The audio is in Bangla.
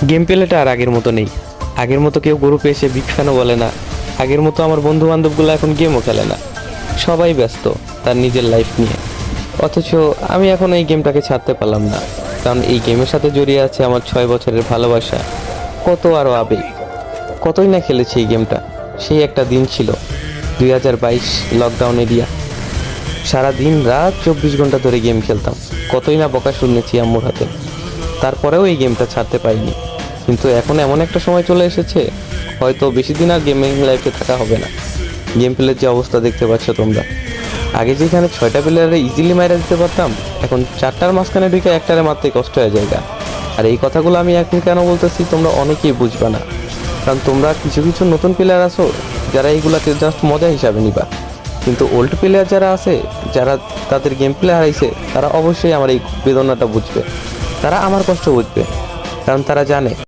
গেম প্লেটা আর আগের মতো নেই। আগের মতো কেউ গ্রুপে এসে বিগ ফ্যানও বলে না। আগের মতো আমার বন্ধু বান্ধবগুলো এখন গেমও খেলে না। সবাই ব্যস্ত তার নিজের লাইফ নিয়ে। অথচ আমি এখন এই গেমটাকে ছাড়তে পারলাম না, কারণ এই গেমের সাথে জড়িয়ে আছে আমার 6 বছরের ভালোবাসা, কত আরও আবেগ। কতই না খেলেছি এই গেমটা। সেই একটা দিন ছিল 2022 লকডাউন এরিয়া। সারা দিন রাত 24 ঘন্টা ধরে গেম খেলতাম। কতই না বকা শুনেছি আম্মুর হাতে। তারপরেও এই গেমটা ছাড়তে পারিনি। কিন্তু এখন এমন একটা সময় চলে এসেছে, হয়তো বেশি দিন আর গেমিং লাইফে থাকা হবে না। গেম প্লের যে অবস্থা দেখতে পাচ্ছ তোমরা, আগে যেখানে 6টা প্লেয়ারে ইজিলি মাইরা দিতে পারতাম, এখন 4টার মাঝখানে ঢুকে একটারে মারতে কষ্ট হয়ে যায়। আর এই কথাগুলো আমি এখন কেন বলতেছি তোমরা অনেকেই বুঝবা না, কারণ তোমরা কিছু কিছু নতুন প্লেয়ার আছো যারা এইগুলাকে জাস্ট মজা হিসাবে নিবা। কিন্তু ওল্ড প্লেয়ার যারা আছে, যারা তাদের গেম প্লে হারাইছে, তারা অবশ্যই আমার এই বেদনাটা বুঝবে। তারা আমার কষ্ট বুঝবে, কারণ তারা জানে